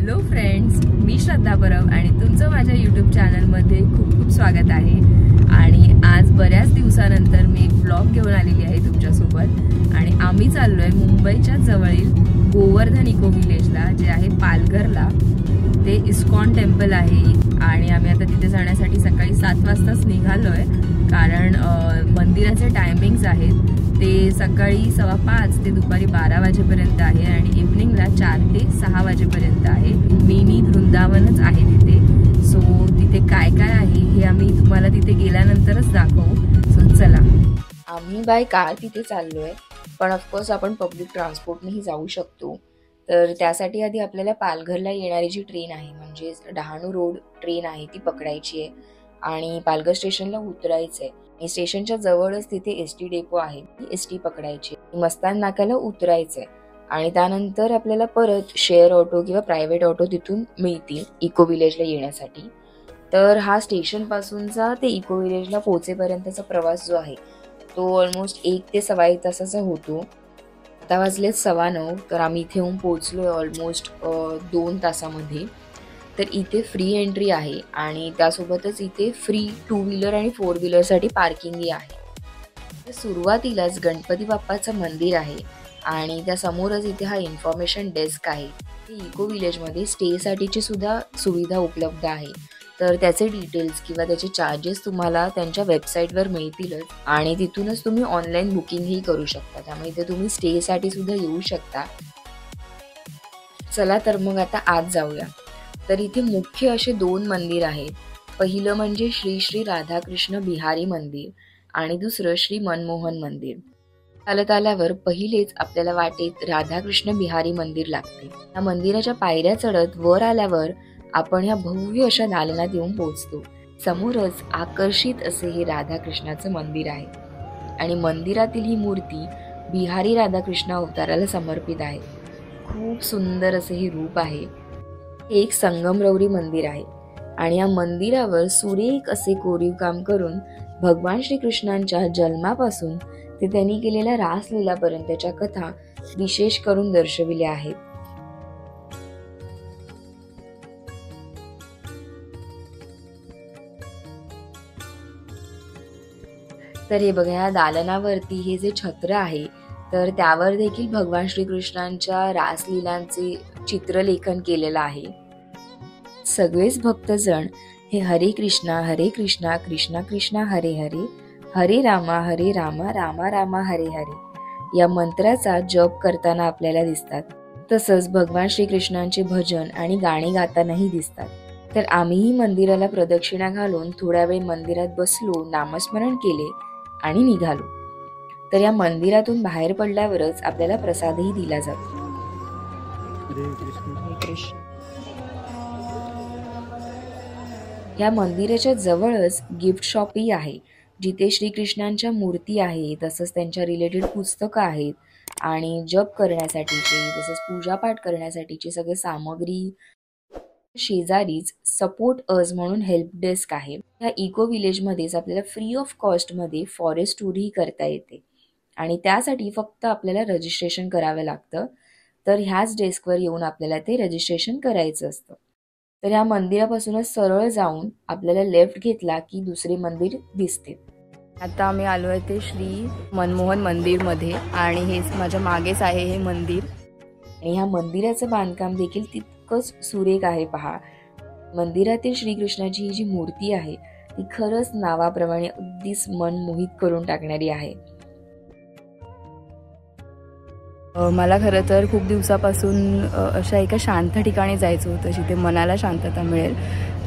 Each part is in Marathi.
हॅलो फ्रेंड्स, मी श्रद्धा परब आणि तुमचं माझ्या यूट्यूब चॅनलमध्ये खूप खूप स्वागत आहे। आणि आज बऱ्याच दिवसानंतर मी व्लॉग घेऊन आलेली आहे तुमच्यासोबत। आणि आम्ही चाललोय मुंबईच्या जवळील गोवर्धन इको विलेजला, जे आहे पालघरला। ते इस्कॉन टेम्पल आहे आणि आम्ही आता तिथे जाण्यासाठी सकाळी 7 वाजताच निघालोय, कारण मंदिराचे टायमिंग्स आहेत ते सकाळी 5:15 ते दुपारी 12 वाजेपर्यंत आहे आणि इव्हनिंगला 4 ते 6 वाजेपर्यंत आहे। मिनी वृंदावनच आहे तिथे। सो तिथे काय काय आहे हे आम्ही तुम्हाला तिथे गेल्यानंतरच दाखवू। सो चला, आम्ही बाय कार तिथे चाललोय, पण ऑफकोर्स आपण पब्लिक ट्रान्सपोर्टनेही जाऊ शकतो। तर त्यासाठी आधी आपल्याला पालघरला येणारी जी ट्रेन आहे, म्हणजे डहाणू रोड ट्रेन आहे, ती पकडायची आहे आणि पालघर स्टेशनला उतरायचं आहे। स्टेशनच्या जवळच तिथे एसटी डेपो आहे, ती एसटी पकडायची। मस्तान नाक्याला उतरायचंय आणि त्यानंतर आपल्याला परत शेअर ऑटो किंवा प्रायव्हेट ऑटो तिथून मिळतील इको विलेजला येण्यासाठी। तर हा स्टेशन पासूनचा ते इको विलेजला पोहोचेपर्यंतचा प्रवास जो आहे तो ऑलमोस्ट 1 ते सव्वा 1 तासाचा होतो। आता वाजले 9:15, तर आम्ही इथे येऊन पोहोचलोय ऑलमोस्ट 2 तासामध्ये। तर इथे फ्री एंट्री आहे आणि त्यासोबतच इथे फ्री 2 व्हीलर आणि 4 व्हीलरसाठी पार्किंगही आहे। सुरुवातीलाच गणपती बाप्पाचं मंदिर आहे आणि त्या समोरच इथे हा इन्फॉर्मेशन डेस्क आहे। इको विलेजमध्ये स्टेसाठीची सुद्धा सुविधा उपलब्ध आहे। तर त्याचे डिटेल्स किंवा त्याचे चार्जेस तुम्हाला त्यांच्या वेबसाईटवर मिळतीलच आणि तिथूनच तुम्ही ऑनलाईन बुकिंगही करू शकता। त्यामुळे इथे तुम्ही स्टेसाठी सुद्धा येऊ शकता। चला तर मग आता आत जाऊया। तर इथे मुख्य असे 2 मंदिर आहेत। पहिलं म्हणजे श्री श्री राधाकृष्ण बिहारी मंदिर आणि दुसरं श्री मनमोहन मंदिर। चालत आल्यावर पहिलेच आपल्याला वाटेत राधाकृष्ण बिहारी मंदिर लागते। या मंदिराच्या पायऱ्या चढत वर आल्यावर आपण ह्या भव्य अशा दालनात येऊन पोहोचतो। समोरच आकर्षित असे हे राधाकृष्णाचं मंदिर आहे आणि मंदिरातील ही मूर्ती बिहारी राधाकृष्ण अवताराला समर्पित आहे। खूप सुंदर असे हे रूप आहे। एक संगमरवरी मंदिर आहे आणि या मंदिरावर सुरेख असे कोरीव काम करून भगवान श्रीकृष्णांच्या जन्मापासून ते त्यांनी केलेल्या रासलीलापर्यंतच्या कथा विशेष करून दर्शविल्या आहेत। तर हे बघा, या दालनावरती हे जे छत्र आहे तर त्यावर देखील भगवान श्रीकृष्णांच्या रासलीलांचे चित्रलेखन केलेलं आहे। सगळेच भक्तजण हे हरे कृष्णा कृष्णा कृष्णा हरे हरे, हरे रामा रामा रामा हरे हरे या मंत्राचा जप करताना आपल्याला दिसतात। तसंच भगवान श्रीकृष्णांचे भजन आणि गाणी गातानाही दिसतात। तर आम्हीही मंदिराला प्रदक्षिणा घालून थोड्या वेळ मंदिरात बसलो, नामस्मरण केले आणि निघालो। तर या मंदिरातून बाहेर पडल्यावरच आपल्याला प्रसादही दिला जातो। या मंदिराच्या जवळच गिफ्ट शॉपही आहे, जिथे श्रीकृष्णांच्या मूर्ती आहे, तसंच त्यांच्या रिलेटेड पुस्तकं आहेत आणि जप करण्यासाठीचे तसंच पूजापाठ करण्यासाठीची सगळे सामग्री। शेजारीच सपोर्ट अस म्हणून हेल्प डेस्क आहे। या इको विलेजमध्येच आपल्याला फ्री ऑफ कॉस्टमध्ये फॉरेस्ट टूरही करता येते आणि त्यासाठी फक्त आपल्याला रजिस्ट्रेशन करावं लागतं। तर ह्याच डेस्कवर येऊन आपल्याला ते रजिस्ट्रेशन करायचं असतं। तर या मंदिरापासूनच सरळ जाऊन आपल्याला लेफ्ट घेतला की दुसरे मंदिर दिसते। आता आम्ही आलो आहे ते श्री मनमोहन मंदिरमध्ये आणि हेच माझ्या मागेच आहे हे मंदिर। आणि ह्या मंदिराचं बांधकाम देखील तितकंच सुरेख आहे। पहा, मंदिरातील श्रीकृष्णाची ही जी मूर्ती आहे ती खरंच नावाप्रमाणे अगदीच मन मोहित करून टाकणारी आहे। मला खरं तर खूप दिवसापासून अशा एका शांत ठिकाणी जायचं होतं, जिथे मनाला शांतता मिळेल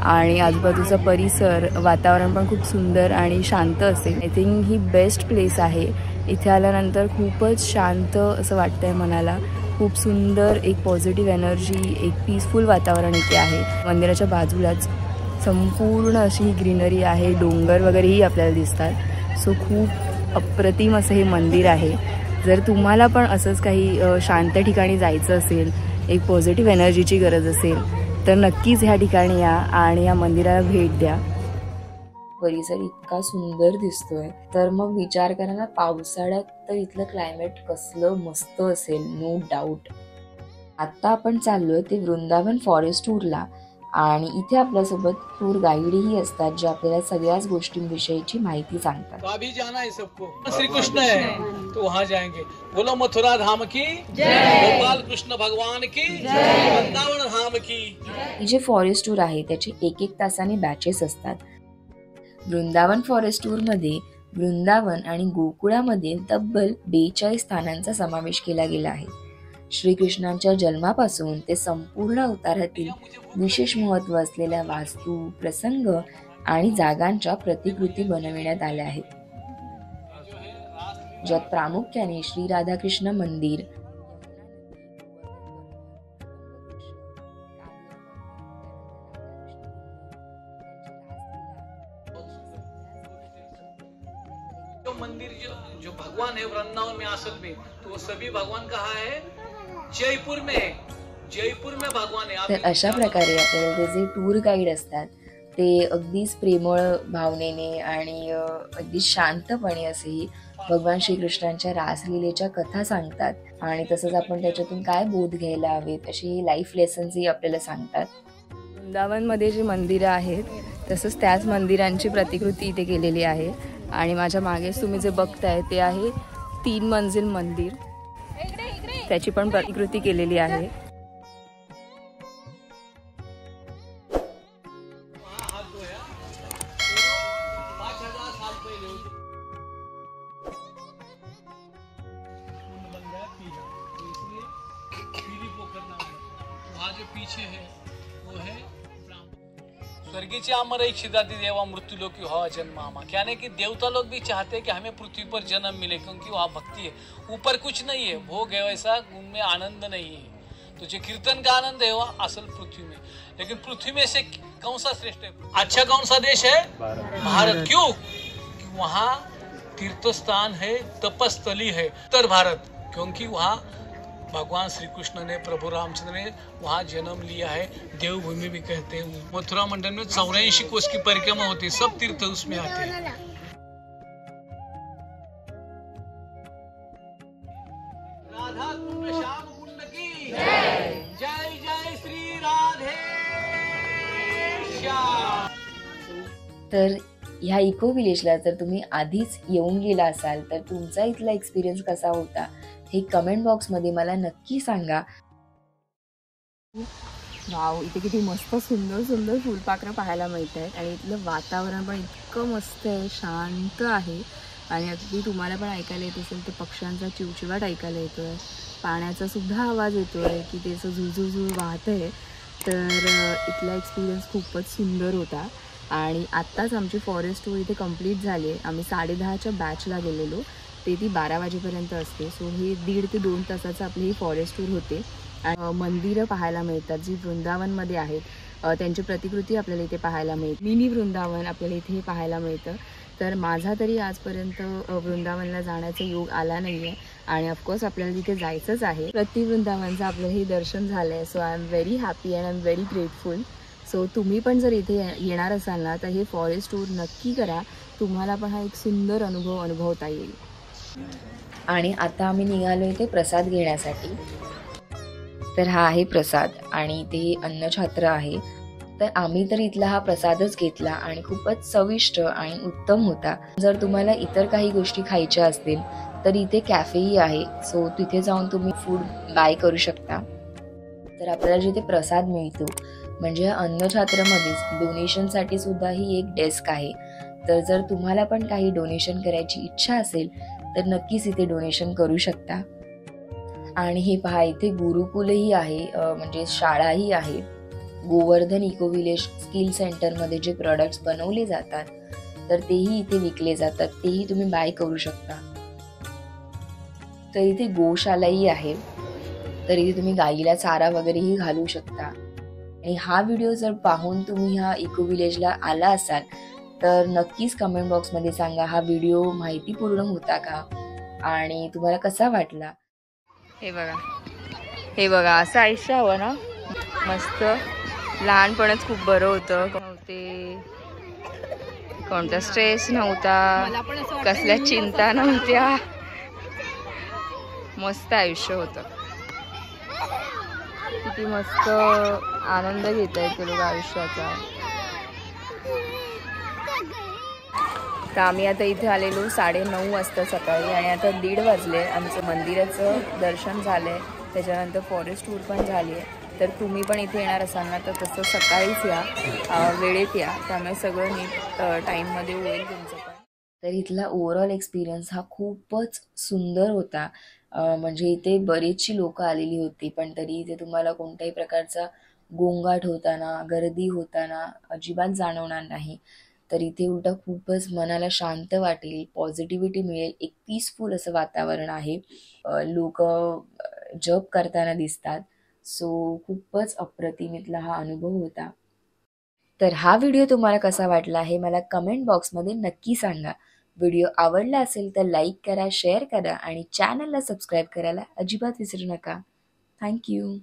आणि आजूबाजूचा परिसर, वातावरण पण खूप सुंदर आणि शांत असेल। I think he best place आहे। इथे आल्यानंतर खूपच शांत असं वाटतंय मनाला। खूप सुंदर एक पॉझिटिव्ह एनर्जी, एक पीसफुल वातावरण इथे आहे। मंदिराच्या बाजूलाच संपूर्ण अशी ही ग्रीनरी आहे, डोंगर वगैरेही आपल्याला दिसतात। सो खूप अप्रतिम असं हे मंदिर आहे। जर तुम्हाला पण असंच काही शांत ठिकाणी जायचं असेल, एक पॉझिटिव्ह एनर्जीची गरज असेल, तर नक्कीच ह्या ठिकाणी या आणि या मंदिराला भेट द्या। परिसर इतका सुंदर दिसतोय, तर मग विचार करा ना, पावसाळ्यात तर इथलं क्लायमेट कसलं मस्त असेल, नो डाऊट। आत्ता आपण चाललोय ते वृंदावन फॉरेस्ट टूरला आणि इथे आपल्यासोबत टूर गाईडही असतात जे आपल्याला सगळ्याच गोष्टींविषयीची माहिती सांगतात. अभी जाना है सबको, श्री कृष्ण है तो वहाँ जाएंगे. बोलो मथुरा धाम की जय, गोपाल कृष्ण भगवान की जय, वृंदावन धाम की. ही जे फॉरेस्ट टूर आहे त्याचे 1-1 तासाने बॅचेस असतात. वृंदावन फॉरेस्ट टूर मध्ये वृंदावन आणि गोकुळामध्ये तब्बल 42 स्थानांचा समावेश केला गेला आहे. श्रीकृष्णांच्या जन्मापासून ते संपूर्ण अवतारातील विशेष महत्त्व असलेल्या वास्तू, प्रसंग आणि जागांच्या प्रतिकृती बनविण्यात आल्या आहेत, ज्यात प्रामुख्याने श्री राधाकृष्ण मंदिर, मंदिर जो भगवान है वृंदावन में असल में, तो वो सभी भगवान कहाँ है? जयपुर में. जयपुर में भगवान है. तर अशा प्रकारे आपल्याला ते जे टूर गाईड असतात ते अगदीच प्रेमळ भावनेने आणि अगदी शांतपणे असेही भगवान श्रीकृष्णांच्या रासलीलेच्या कथा सांगतात आणि तसंच आपण त्याच्यातून काय बोध घ्यायला हवेत अशी लाईफ लेसन्सही आपल्याला सांगतात. वृंदावनमध्ये जी मंदिरं आहेत तसंच त्याच मंदिरांची प्रतिकृती इथे केलेली आहे आणि माझ्या मागेच तुम्ही जे बघताय ते आहे 3 मंजिल मंदिर, त्याची पण प्रतिकृती केलेली आहे. पीछे है वो है स्वर्गीची अमर इच्छिता देवा मृत्यु लोक हो जन्मामा. कहने की देवता लोग भी चाहते हैं कि हमें पृथ्वी पर जन्म मिले, क्योंकि वहाँ भक्ति है. ऊपर कुछ नहीं है, भोग है वैसा, उनमें आनंद नहीं है. तो जो कीर्तन का आनंद है वह असल पृथ्वी में. लेकिन पृथ्वी में से कौन सा श्रेष्ठ है? अच्छा कौन सा देश है? भारत. क्यों? कि वहाँ तीर्थ स्थान है, तपस्थली है. उत्तर भारत, क्योंकि वहाँ भगवान श्री कृष्ण ने, प्रभु रामचंद्र ने वहाँ जन्म लिया है. देवभूमि भी कहते हैं. मथुरा मंडल में 84 कोस की परिक्रमा होती है, सब तीर्थ उसमें आते हैं. राधा कुंड श्याम कुंड की जय, जय जय श्री राधे श्याम. तर ह्या इको विलेजला जर तुम्ही आधीच येऊन गेला असाल तर तुमचा इथला एक्सपिरियन्स कसा होता हे कमेंट बॉक्समध्ये मला नक्की सांगा. वाव, इथे किती मस्त सुंदर सुंदर फुलपाखरं पाहायला मिळत आहेत आणि इथलं वातावरण पण इतकं मस्त आहे, शांत आहे आणि अगदी तुम्हाला पण ऐकायला येत असेल तर पक्ष्यांचा चिवचिवाट ऐकायला येतोय, पाण्याचा सुद्धा आवाज येतोय की ते असं झुळझुळझुळ वाहत आहे. तर इथला एक्सपिरियन्स खूपच सुंदर होता आणि आत्ताच आमची फॉरेस्ट टूर इथे कंप्लीट झाली आहे. आम्ही 10:30च्या बॅचला गेलेलो, ते ती 12 वाजेपर्यंत असते. सो हे 1.5 ते 2 तासाचं आपली ही फॉरेस्ट टूर होते. आणि मंदिरं पाहायला मिळतात जी वृंदावनमध्ये आहेत, त्यांची प्रतिकृती आपल्याला इथे पाहायला मिळते. मिनी वृंदावन आपल्याला इथे पाहायला मिळतं. तर माझा तरी आजपर्यंत वृंदावनला जाण्याचा योग आला नाही आहे आणि ऑफकोर्स आपल्याला तिथे जायचंच आहे. प्रति वृंदावनचं आपलं हे दर्शन झालं आहे. So I am very happy and I am very grateful. So तुम्ही पण जर इथे येणार असाल ना तर हे फॉरेस्ट टूर नक्की करा, तुम्हाला पण हा एक सुंदर अनुभव अनुभवता येईल. आणि आता आम्ही निघालो इथे प्रसाद घेण्यासाठी. तर हा आहे प्रसाद आणि इथे अन्नछत्र आहे. तर आम्ही तर इथला हा प्रसादच घेतला आणि खूपच चविष्ट आणि उत्तम होता. जर तुम्हाला इतर काही गोष्टी खायच्या असतील तर इथे कॅफेही आहे. सो तिथे जाऊन तुम्ही फूड बाय करू शकता. तर आपल्याला जिथे प्रसाद मिळतो म्हणजे अन्नछत्रमध्येच डोनेशनसाठी सुद्धा ही एक डेस्क आहे. तर जर तुम्हाला पण काही डोनेशन करायची इच्छा असेल तर नक्कीच इथे डोनेशन करू शकता. आणि हे पहा इथे गुरुकुलही आहे, म्हणजे शाळाही आहे. गोवर्धन इको विलेज स्किल सेंटरमध्ये जे प्रोडक्ट्स बनवले जातात तर तेही इथे विकले जातात, तेही तुम्ही बाय करू शकता. तर इथे गोशालाही आहे, तर इथे तुम्ही गाईला चारा वगैरेही घालू शकता. आणि हा व्हिडिओ जर पाहून तुम्ही ह्या इको विलेजला आला असाल तर नक्कीच कमेंट बॉक्समध्ये सांगा हा व्हिडिओ माहितीपूर्ण होता का आणि तुम्हाला कसा वाटला. हे बघा असं आयुष्य हवं ना, मस्त. लहानपणच खूप बरं होतं. कोणता स्ट्रेस नव्हता, कसल्या चिंता नव्हत्या, मस्त आयुष्य होतं. किती मस्त आनंद घेत आहेत ते लोक आयुष्याचा. तर आम्ही आता इथे आलेलो 9:30 वाजता सकाळी आणि आता 1:30 वाजले. आमचं मंदिराचं दर्शन झालं आहे, त्याच्यानंतर फॉरेस्ट टूर पण झाली आहे. तर तुम्ही पण इथे येणार असाल ना तर तसं सकाळीच या, वेळेत या, त्यामुळे सगळं नीट टाईममध्ये होईल तुमचं पण. तर इथला ओव्हरऑल एक्सपिरियन्स हा खूपच सुंदर होता. म्हणजे इथे बरीचशी लोकं आलेली होती, पण तरी इथे तुम्हाला कोणत्याही प्रकारचा गोंगाट होताना, गर्दी होताना अजिबात जाणवणार नाही. तर इथे उलटं खूपच मनाला शांत वाटेल, पॉझिटिव्हिटी मिळेल, एक पीसफुल असं वातावरण आहे. लोकं जप करताना दिसतात. सो खूपच अप्रतिम इथला हा अनुभव होता. तर हा व्हिडिओ तुम्हाला कसा वाटला हे मला कमेंट बॉक्समध्ये नक्की सांगा. व्हिडिओ आवडला असेल तर लाईक करा, शेअर करा आणि चॅनलला सबस्क्राईब करायला अजिबात विसरू नका. Thank you.